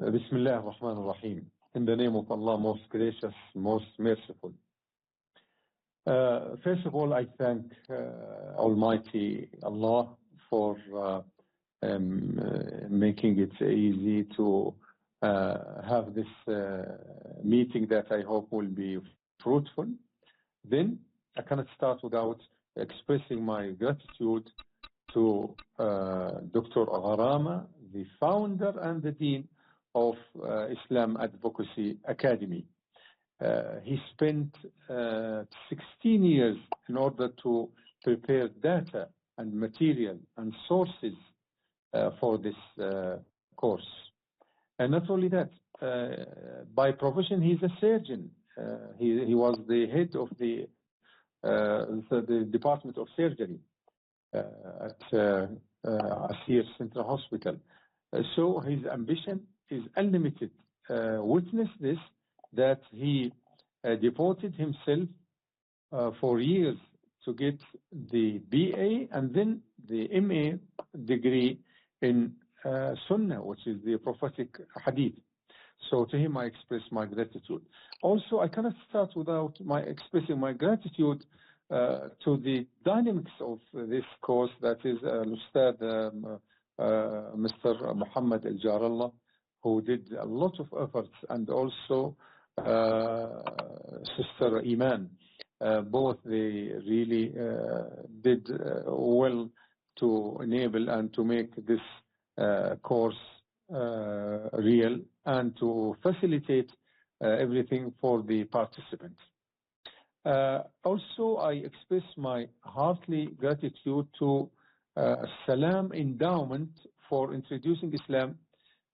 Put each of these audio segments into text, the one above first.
Bismillah ar-Rahman ar-Rahim. In the name of Allah, most gracious, most merciful. First of all, I thank Almighty Allah for making it easy to have this meeting that I hope will be fruitful. Then I cannot start without expressing my gratitude to Dr. Gharama, the founder and the dean of Islam Advocacy Academy. He spent 16 years in order to prepare data and material and sources for this course. And not only that, by profession, he's a surgeon. He was the head of the Department of Surgery at Asir Central Hospital. So his ambition is unlimited. Witness this, that he devoted himself for years to get the BA and then the MA degree in Sunnah, which is the prophetic hadith. So to him I express my gratitude. Also, I cannot start without expressing my gratitude to the dynamics of this course, that is Ustad Mr. Muhammad Al-Jarallah, who did a lot of efforts, and also Sister Iman. Both they really did well to enable and to make this course real and to facilitate everything for the participants. Also, I express my heartily gratitude to Salam Endowment for introducing Islam,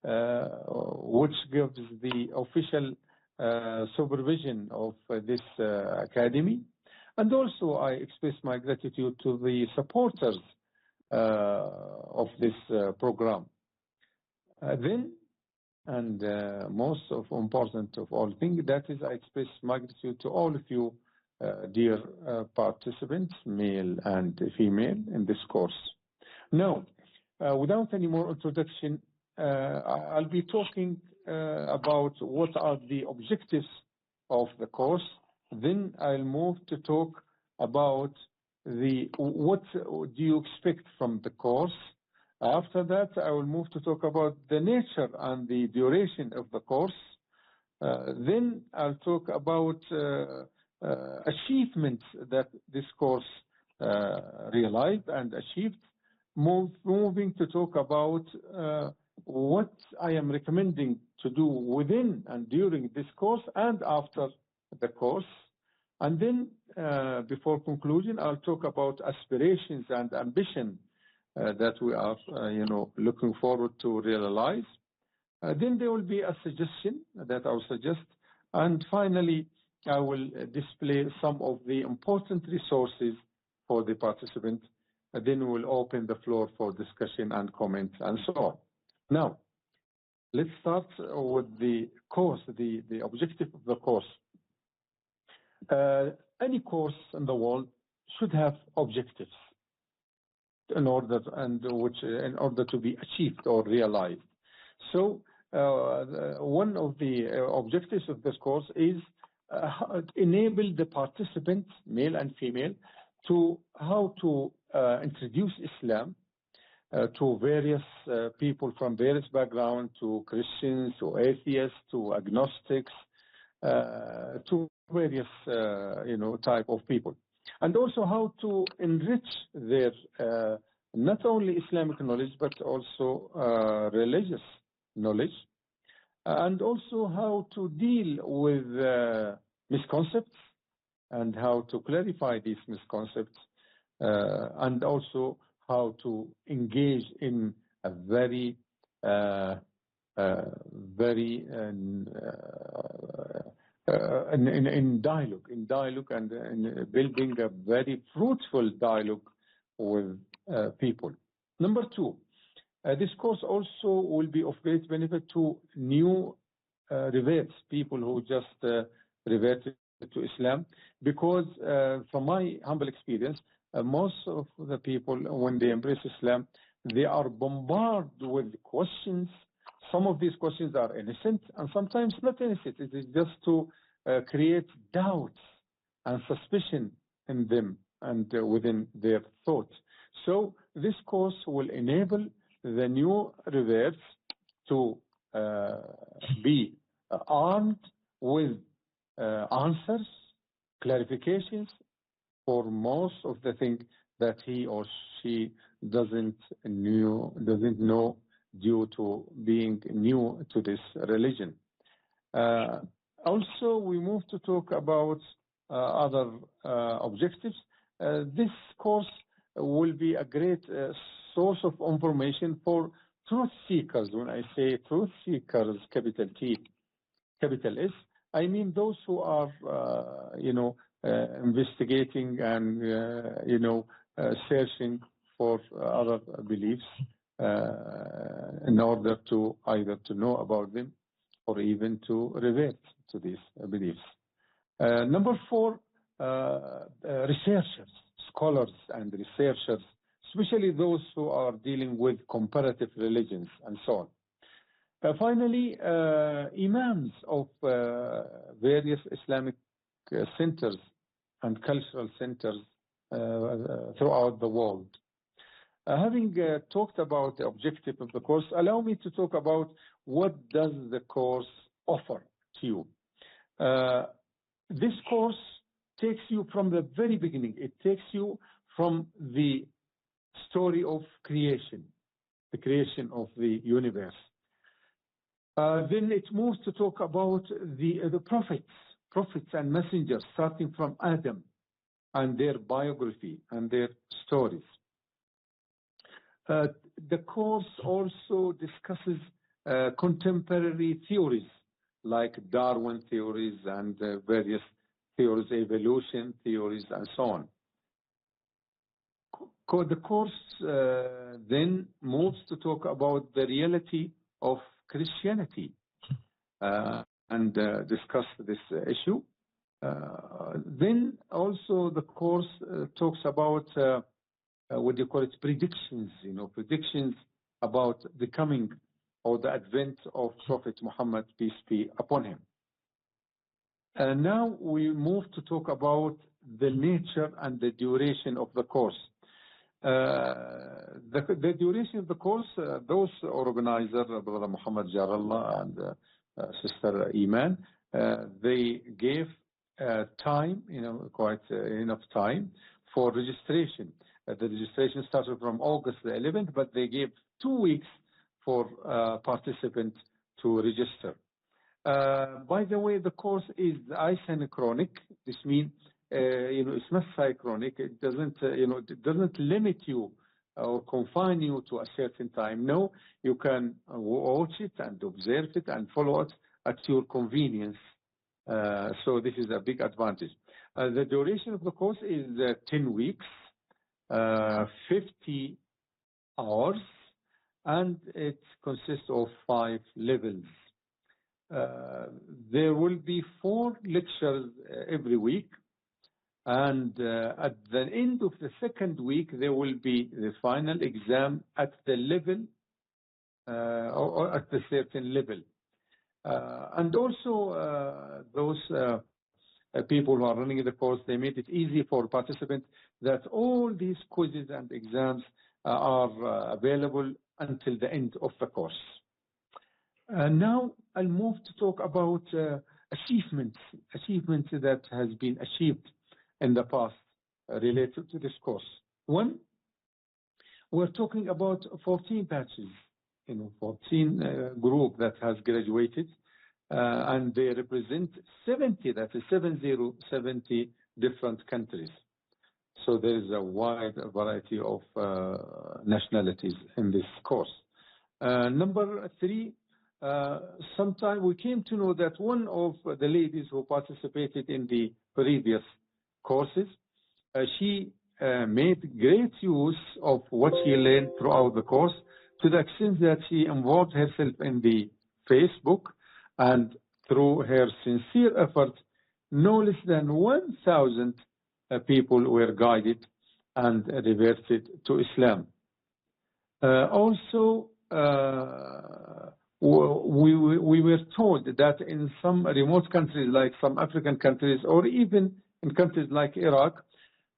which gives the official supervision of this academy. And also I express my gratitude to the supporters of this program. Then, and most important of all things, that is, I express my gratitude to all of you, dear participants, male and female, in this course. Now, without any more introduction, I'll be talking about what are the objectives of the course. Then I'll move to talk about what do you expect from the course. After that, I will move to talk about the nature and the duration of the course. Then I'll talk about achievements that this course realized and achieved. Moving to talk about what I am recommending to do within and during this course and after the course. And then before conclusion, I'll talk about aspirations and ambition that we are looking forward to realize. Then there will be a suggestion that I'll suggest. And finally, I will display some of the important resources for the participant. Then we'll open the floor for discussion and comments and so on. Now, let's start with the course, the objective of the course. Any course in the world should have objectives in order to be achieved or realized. So one of the objectives of this course is enable the participants, male and female, to how to introduce Islam to various people from various backgrounds, to Christians, to atheists, to agnostics, to various type of people, and also how to enrich their not only Islamic knowledge but also religious knowledge, and also how to deal with misconceptions and how to clarify these misconceptions, and also how to engage in a very in dialogue and in building a very fruitful dialogue with people. Number two, this course also will be of great benefit to new reverts, people who just reverted to Islam, because from my humble experience, most of the people, when they embrace Islam, they are bombarded with questions, some of these questions are innocent and sometimes not innocent. It is just to create doubts and suspicion in them and within their thoughts. So this course will enable the new reverts to be armed with answers, clarifications for most of the things that he or she doesn't know due to being new to this religion. Also, we move to talk about other objectives. This course will be a great source of information for truth seekers. When I say truth seekers, capital T, capital S, I mean those who are, investigating and, searching for other beliefs in order to either to know about them or even to revert to these beliefs. Number 4, researchers, scholars and researchers, especially those who are dealing with comparative religions and so on. Finally, imams of various Islamic centers and cultural centers throughout the world. Having talked about the objective of the course, allow me to talk about what does the course offer to you. This course takes you from the very beginning. It takes you from the story of creation, the creation of the universe. Then it moves to talk about the prophets and messengers, starting from Adam and their biography and their stories. The course also discusses contemporary theories like Darwin theories and various theories, evolution theories, and so on. The course then moves to talk about the reality of Christianity and discuss this issue. Then also the course talks about what do you call it, predictions, predictions about the coming or the advent of Prophet Muhammad, peace be upon him. And now we move to talk about the nature and the duration of the course. The duration of the course, those organizers, Brother Muhammad Jarallah and Sister Iman, they gave time, quite enough time for registration. The registration started from August the 11th, but they gave 2 weeks for participants to register. By the way, the course is asynchronic. This means, it's not synchronic. It doesn't, it doesn't limit you or confine you to a certain time. No, you can watch it and observe it and follow it at your convenience. So this is a big advantage. The duration of the course is 10 weeks, 50 hours, and it consists of 5 levels. There will be 4 lectures every week, and at the end of the 2nd week there will be the final exam at the level or at the certain level. And also those people who are running the course, they made it easy for participants that all these quizzes and exams are available until the end of the course. Now I'll move to talk about achievements that has been achieved in the past related to this course. One, we're talking about 14 batches, 14 group that has graduated, and they represent 70, that is 70 different countries. So there is a wide variety of nationalities in this course. Number 3, sometime we came to know that one of the ladies who participated in the previous courses, she made great use of what she learned throughout the course, to the extent that she involved herself in the Facebook, and through her sincere effort, no less than 1,000 people were guided and reverted to Islam. Also, we were told that in some remote countries, like some African countries, or even in countries like Iraq,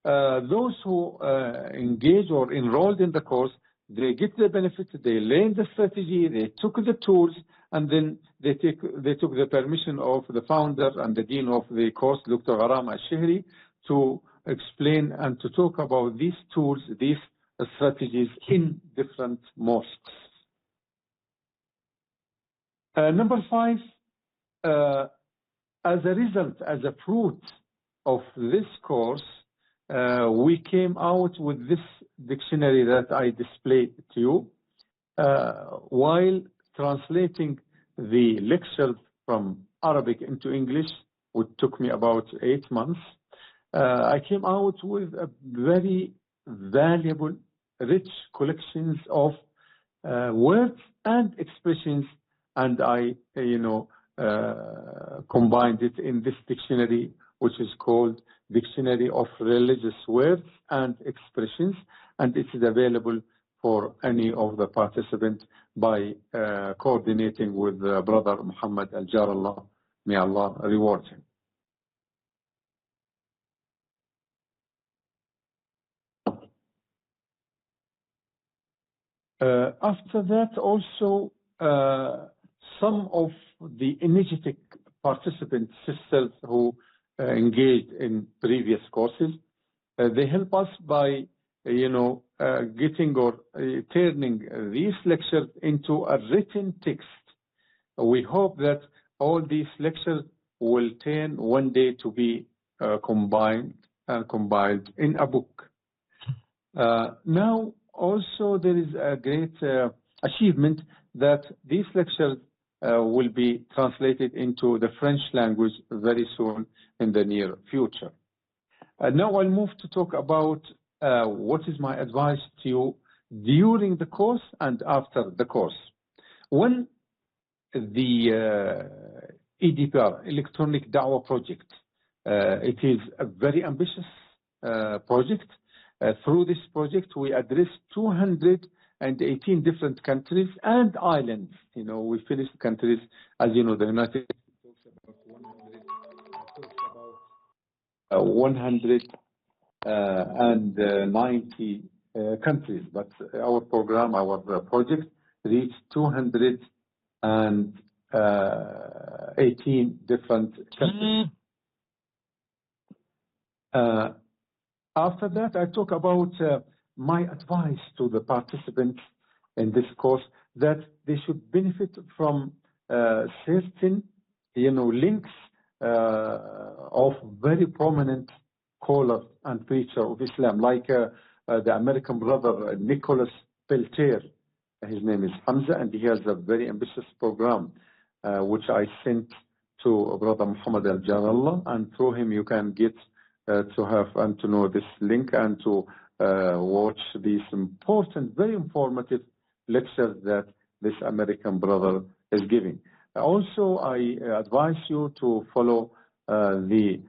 those who engage or enrolled in the course, they get the benefit, they learn the strategy, they took the tools, and then they took the permission of the founder and the dean of the course, Dr. Gharam al-Shihri, to explain and to talk about these tools, these strategies in different mosques. Number 5, as a result, as a fruit of this course, we came out with this dictionary that I displayed to you. While translating the lectures from Arabic into English, which took me about 8 months, I came out with a very valuable, rich collections of words and expressions, and I, combined it in this dictionary, which is called Dictionary of Religious Words and Expressions, and it is available for any of the participants by coordinating with Brother Muhammad Al-Jarallah. May Allah reward him. After that, also, some of the energetic participant sisters who engaged in previous courses, they help us by, getting or turning these lectures into a written text. We hope that all these lectures will turn one day to be combined and compiled in a book. Now, also, there is a great achievement that these lectures will be translated into the French language very soon in the near future. Now I'll move to talk about what is my advice to you during the course and after the course. When the EDPR, Electronic Da'wah Project, it is a very ambitious project. Through this project, we address 218 different countries and islands. We finished countries, as you know, the United States talks about 190 countries, but our program, our project, reached 218 different countries. After that, I talk about my advice to the participants in this course, that they should benefit from certain, links of very prominent scholars and preacher of Islam, like the American brother Nicholas Peltier. His name is Hamza, and he has a very ambitious program, which I sent to Brother Muhammad Al-Jarallah, and through him you can get to have and to know this link and to watch these important, very informative lectures that this American brother is giving. Also, I advise you to follow the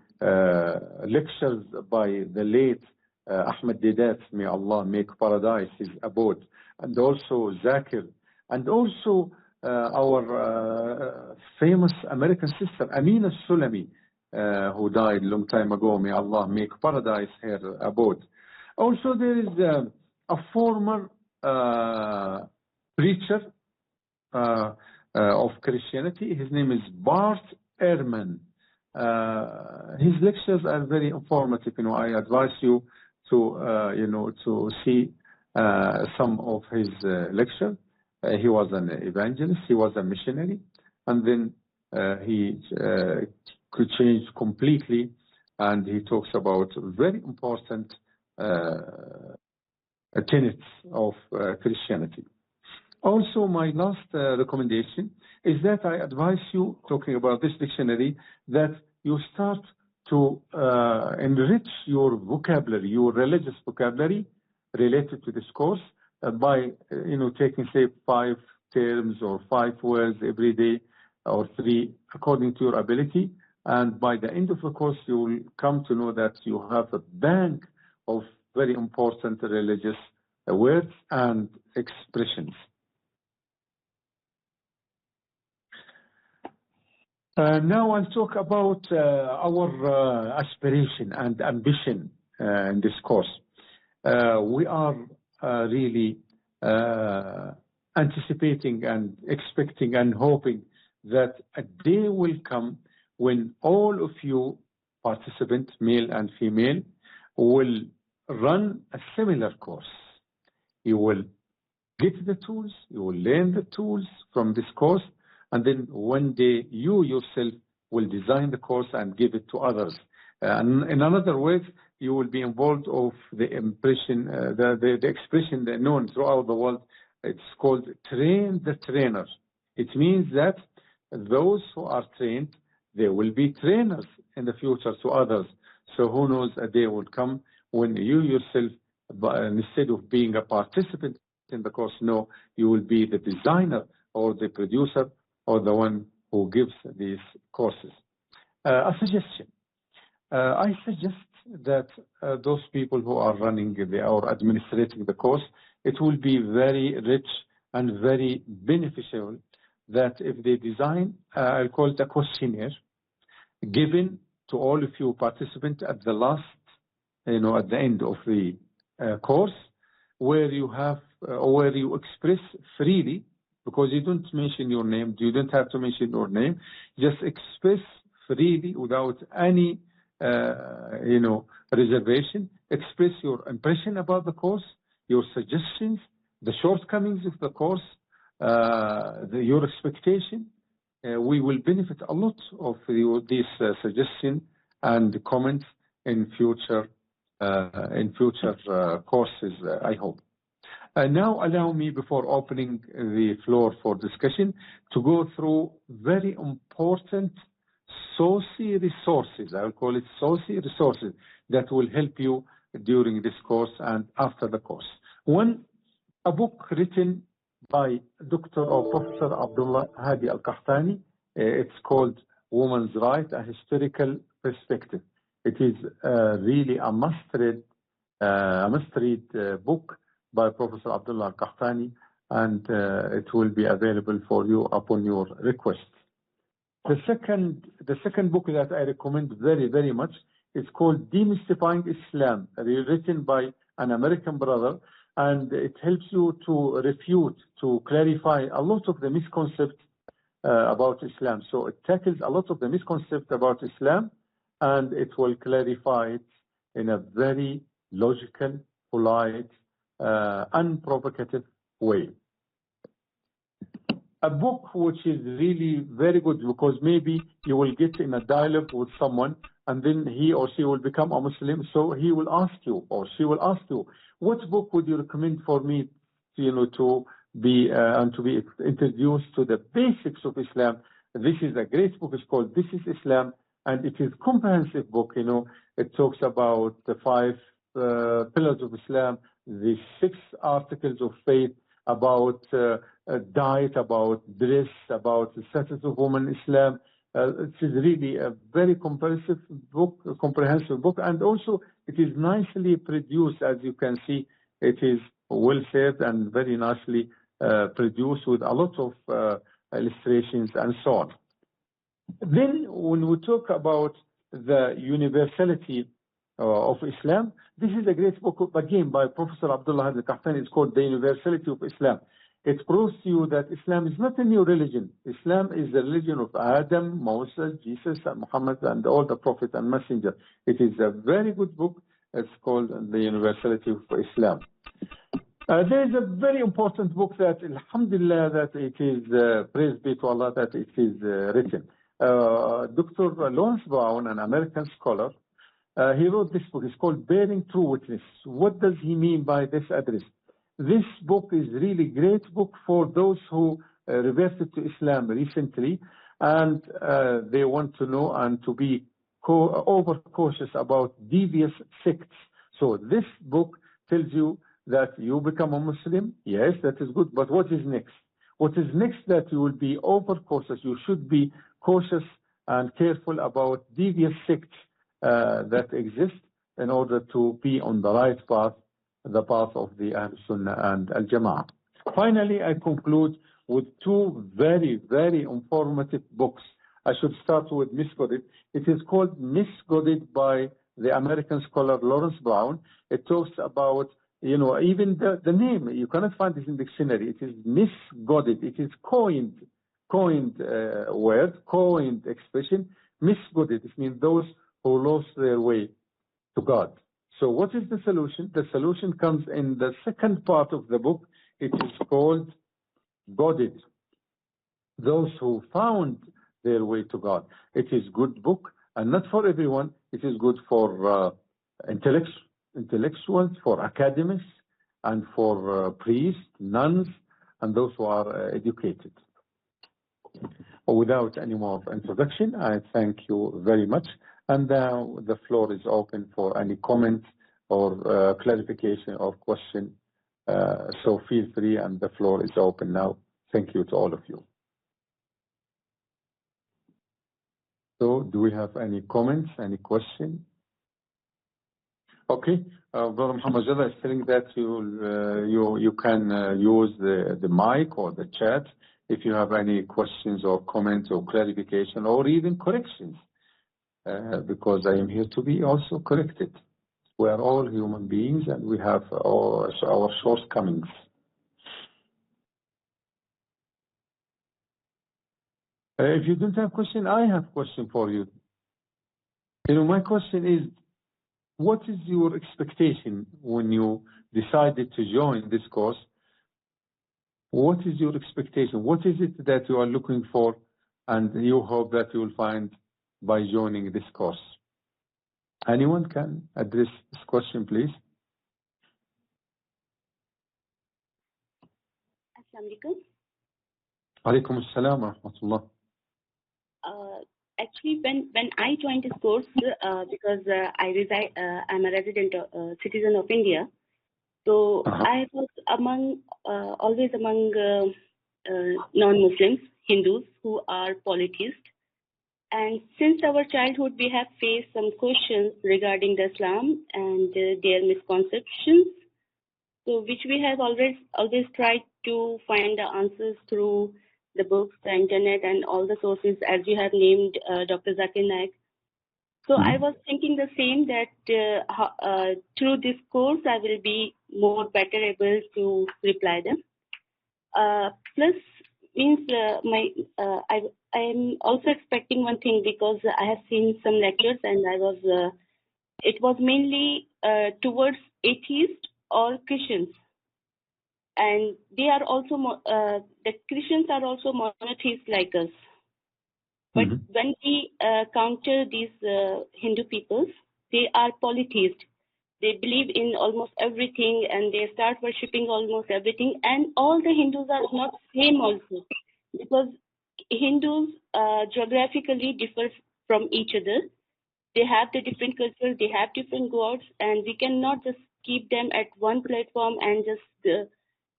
lectures by the late Ahmed Deedat, may Allah make paradise his abode, and also Zakir, and also our famous American sister Amina Sulami, who died a long time ago. May Allah make paradise her abode. Also, there is a former preacher of Christianity. His name is Bart Ehrman. His lectures are very informative. I advise you to, to see some of his lectures. He was an evangelist. He was a missionary, and then he could change completely, and he talks about very important tenets of Christianity. Also, my last recommendation is that I advise you, talking about this dictionary, that you start to enrich your vocabulary, your religious vocabulary related to this course by, taking, say, 5 terms or 5 words every day, or 3, according to your ability. And by the end of the course, you will come to know that you have a bank of very important religious, words and expressions. Now I'll talk about our aspiration and ambition in this course. We are really anticipating and expecting and hoping that a day will come when all of you participants, male and female, will run a similar course. You will get the tools, you will learn the tools from this course, and then one day you yourself will design the course and give it to others. And in another words, you will be involved of the impression, the expression known throughout the world. It's called train the trainer. It means that those who are trained, they will be trainers in the future to others. So who knows, a day will come when you yourself, instead of being a participant in the course, no, you will be the designer or the producer or the one who gives these courses. A suggestion. I suggest that those people who are running or administrating the course, it will be very rich and very beneficial that if they design, I'll call it a questionnaire, given to all of you participants at the last, at the end of the course, where you have, where you express freely, because you don't mention your name, you don't have to mention your name, just express freely without any, reservation, express your impression about the course, your suggestions, the shortcomings of the course, your expectation. We will benefit a lot of these suggestions and comments in future courses, I hope. Now allow me, before opening the floor for discussion, to go through very important SOCI resources. I will call it SOCI resources that will help you during this course and after the course. One, a book written by Dr. or Professor Abdullah Hadi Al-Qahtani. It's called Women's Right, A Historical Perspective. It is really a must-read book by Professor Abdullah Al-Qahtani, and it will be available for you upon your request. The second book that I recommend very, very much is called Demystifying Islam, written by an American brother, and it helps you to refute, to clarify a lot of the misconceptions about Islam. So it tackles a lot of the misconceptions about Islam, and it will clarify it in a very logical, polite, unprovocative way. A book which is really very good, because maybe you will get in a dialogue with someone and then he or she will become a Muslim, so he will ask you or she will ask you, what book would you recommend for me to be and to be introduced to the basics of Islam? This is a great book. It's called This is Islam, and it is a comprehensive book. It talks about the 5 pillars of Islam, the 6 articles of faith, about diet, about dress, about the status of women in Islam. It is really a very comprehensive book, and also it is nicely produced. As you can see, it is well said and very nicely produced with a lot of illustrations and so on. Then when we talk about the universality of Islam, this is a great book, again, by Professor Abdullah Al-Qahtani. It's called The Universality of Islam. It proves to you that Islam is not a new religion. Islam is the religion of Adam, Moses, Jesus, and Muhammad, and all the prophets and messengers. It is a very good book. It's called The Universality of Islam. There is a very important book that, alhamdulillah, that it is, praise be to Allah, that it is written. Dr. Lawrence Brown, an American scholar, he wrote this book. It's called Bearing True Witness. What does he mean by this address? This book is really great book for those who reverted to Islam recently, and they want to know and to be over cautious about devious sects. So this book tells you that you become a Muslim. Yes, that is good, but what is next? What is next? That you will be over cautious. You should be cautious and careful about devious sects that exist in order to be on the right path, the path of the Ahl Sunnah and Al Jama'ah. Finally, I conclude with 2 very, very informative books. I should start with misguided. It is called Misguided by the American scholar Lawrence Brown. It talks about, even the name, you cannot find this in dictionary. It is misguided. It is coined word, coined expression. Misguided. It means those who lost their way to God. So what is the solution? The solution comes in the second part of the book. It is called Guided. Those who found their way to God. It is good book, and not for everyone. It is good for intellectuals, for academics, and for priests, nuns, and those who are educated. Without any more introduction, I thank you very much. And now the floor is open for any comment or clarification or question. So feel free, and the floor is open now. Thank you to all of you. So do we have any comments, any question? Okay, Brother Muhammad Jada is telling that you can use the mic or the chat if you have any questions or comments or clarification or even corrections, because I am here to be also corrected. We are all human beings and we have our shortcomings. If you don't have a question, I have a question for you. My question is, what is your expectation when you decided to join this course? What is your expectation? What is it that you are looking for and you hope that you will find by joining this course? Anyone can address this question, please? Assalamu alaikum. Alaikum assalam wa rahmatullah. Actually, when I joined this course, because I'm a resident, citizen of India, so I was always among non-Muslims, Hindus who are polytheists. And since our childhood, we have faced some questions regarding the Islam and their misconceptions, so which we have always tried to find the answers through the books, the internet, and all the sources, as you have named Dr. Zakir Naik. So I was thinking the same, that through this course, I will be more better able to reply them. Plus, means I am also expecting one thing, because I have seen some lectures and it was mainly towards atheists or Christians. And they are also, the Christians are also monotheists like us. But when we counter these Hindu peoples, they are polytheists. They believe in almost everything and they start worshipping almost everything. And all the Hindus are not same also, because Hindus geographically differ from each other. They have the different cultures, they have different gods, and we cannot just keep them at one platform and just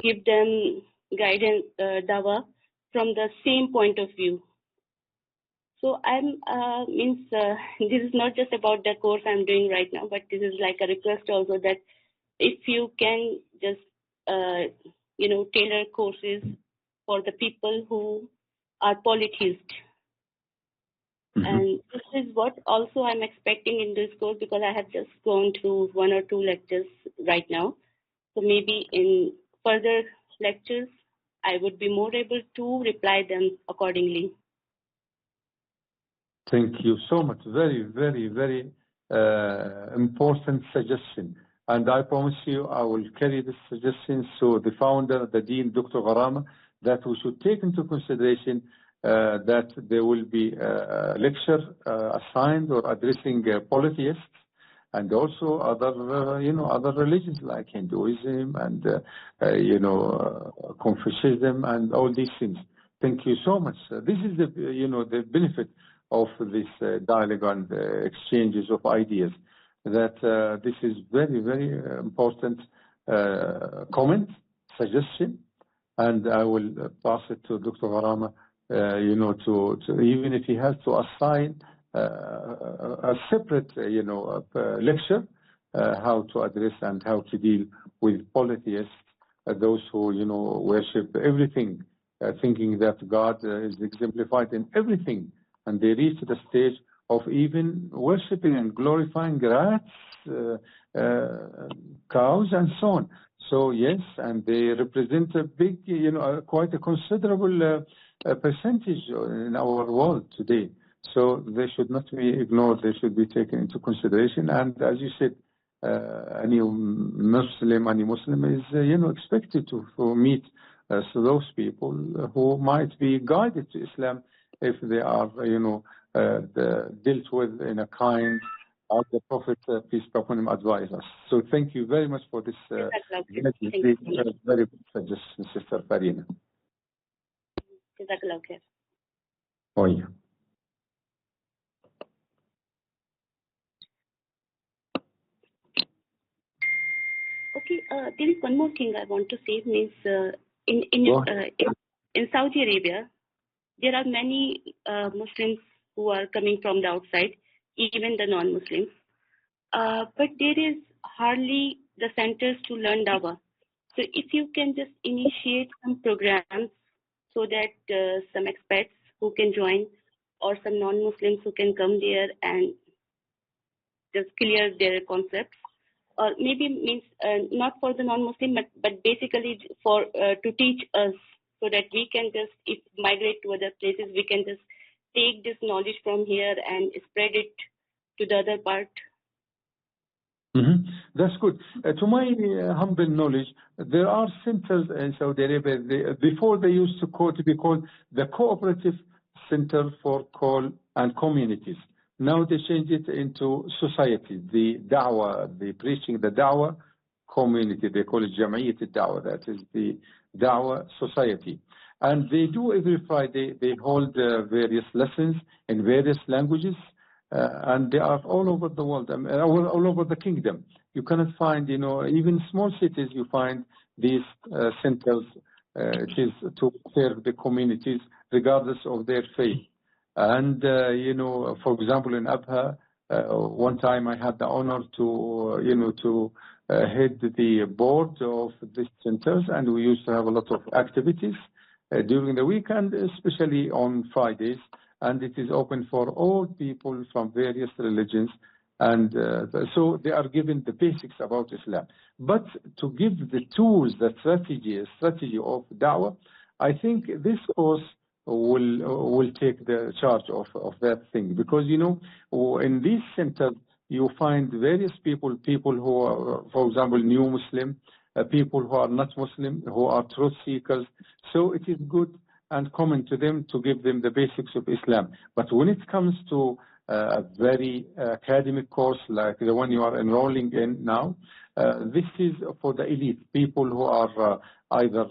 give them guidance, dawa, from the same point of view. So this is not just about the course I'm doing right now, but this is like a request also, that if you can just, tailor courses for the people who are polytheist. And this is what also I'm expecting in this course, because I have just gone through 1 or 2 lectures right now. So maybe in further lectures, I would be more able to reply them accordingly. Thank you so much. Very, very, very important suggestion. And I promise you, I will carry this suggestion to the founder, the Dean, Dr. Gharama, that we should take into consideration that there will be a lecture assigned or addressing polytheists and also other religions like Hinduism and, Confucianism and all these things. Thank you so much. This is the benefit of this dialogue and exchanges of ideas, that this is very, very important comment, suggestion, and I will pass it to Dr. Gharama, to even if he has to assign a separate, lecture, how to address and how to deal with polytheists, those who, worship everything, thinking that God is exemplified in everything and they reach the stage of even worshipping and glorifying rats, cows, and so on. So yes, and they represent a big, quite a considerable percentage in our world today. So they should not be ignored. They should be taken into consideration. And as you said, any Muslim is, expected to meet so those people who might be guided to Islam if they are, dealt with in a kind, as the Prophet, peace be upon him, advised us. So thank you very much for this very good suggestion, Sister Farina. Oh, yeah. Okay, there is one more thing I want to say. Means in Saudi Arabia, there are many Muslims who are coming from the outside, even the non-Muslims. But there is hardly the centers to learn Dawah. So if you can just initiate some programs so that some expats who can join or some non-Muslims who can come there and just clear their concepts. Or maybe means not for the non-Muslim, but basically for to teach us so that we can just, if migrate to other places, we can just take this knowledge from here and spread it to the other part. Mm-hmm. That's good. To my humble knowledge, there are centers in Saudi Arabia. Before they used to be called the Cooperative Center for Call and Communities. Now they changed it into society, the Dawah, the preaching, the Dawah community. They call it Jam'iyyat al-Dawah. That is the Dawah society. And they do every Friday, they hold various lessons in various languages. And they are all over the world, all over the kingdom. You cannot find, even small cities, you find these centers it is to serve the communities regardless of their faith. And, for example, in Abha, one time I had the honor to head the board of these centers, and we used to have a lot of activities during the weekend, especially on Fridays. And it is open for all people from various religions. And so they are given the basics about Islam. But to give the tools, the strategy of Dawah, I think this course will take the charge of that thing. Because, in these centers, you find various people who are, for example, new Muslim, people who are not Muslim, who are truth seekers. So it is good and common to them to give them the basics of Islam. But when it comes to a very academic course like the one you are enrolling in now, this is for the elite, people who are either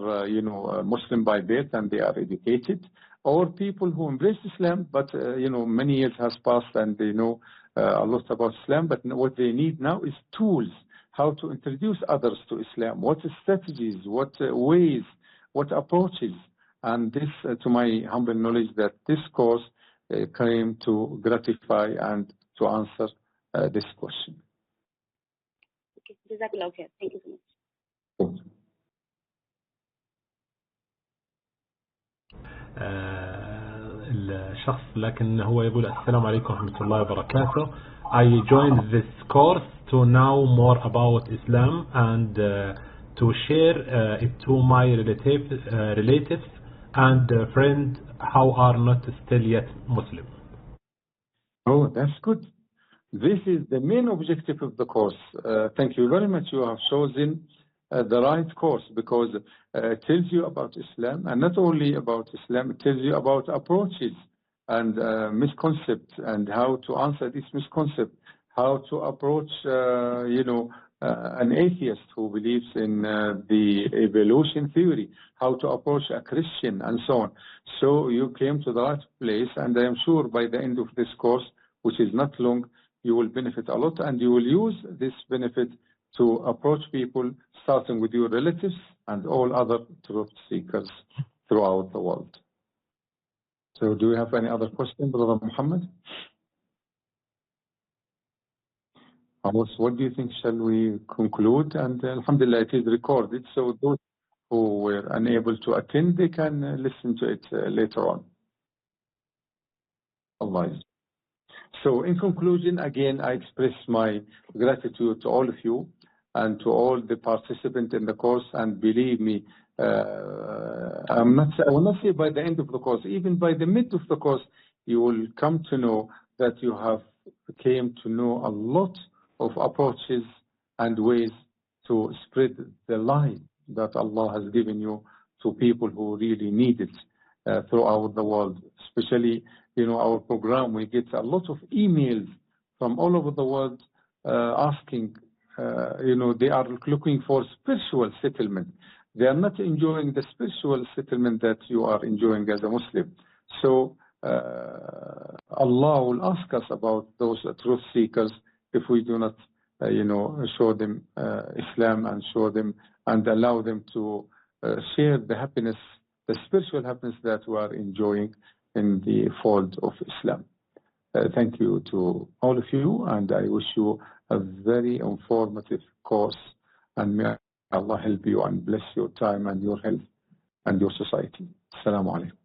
Muslim by birth and they are educated, or people who embrace Islam, but many years has passed and they know a lot about Islam. But what they need now is tools, how to introduce others to Islam, what strategies, what ways, what approaches. And this, to my humble knowledge, that this course came to gratify and to answer this question. Okay, Jazakallah khair. Thank you so much. Thank you. الشخص لكن هو يقول السلام عليكم ورحمة الله وبركاته. I joined this course to know more about Islam and to share it to my relatives and friends who are not still yet Muslim. Oh, that's good. This is the main objective of the course. Thank you very much. You have chosen the right course because it tells you about Islam, and not only about Islam, it tells you about approaches and misconceptions and how to answer this misconception, how to approach, an atheist who believes in the evolution theory, how to approach a Christian, and so on. So you came to the right place, and I am sure by the end of this course, which is not long, you will benefit a lot, and you will use this benefit to approach people, starting with your relatives and all other truth seekers throughout the world. So do you have any other question, Brother Muhammad? What do you think? Shall we conclude? And alhamdulillah, it is recorded, so those who were unable to attend, they can listen to it later on. Allah is. So in conclusion, again, I express my gratitude to all of you and to all the participants in the course. And believe me, I will not say by the end of the course, even by the mid of the course, you will come to know that you have came to know a lot of approaches and ways to spread the light that Allah has given you to people who really need it throughout the world. Especially, our program, we get a lot of emails from all over the world asking, they are looking for spiritual settlement. They are not enjoying the spiritual settlement that you are enjoying as a Muslim. So Allah will ask us about those truth seekers if we do not, show them Islam and show them and allow them to share the happiness, the spiritual happiness that we are enjoying in the fold of Islam. Thank you to all of you, and I wish you a very informative course, and may Allah help you and bless your time and your health and your society. Assalamu alaikum.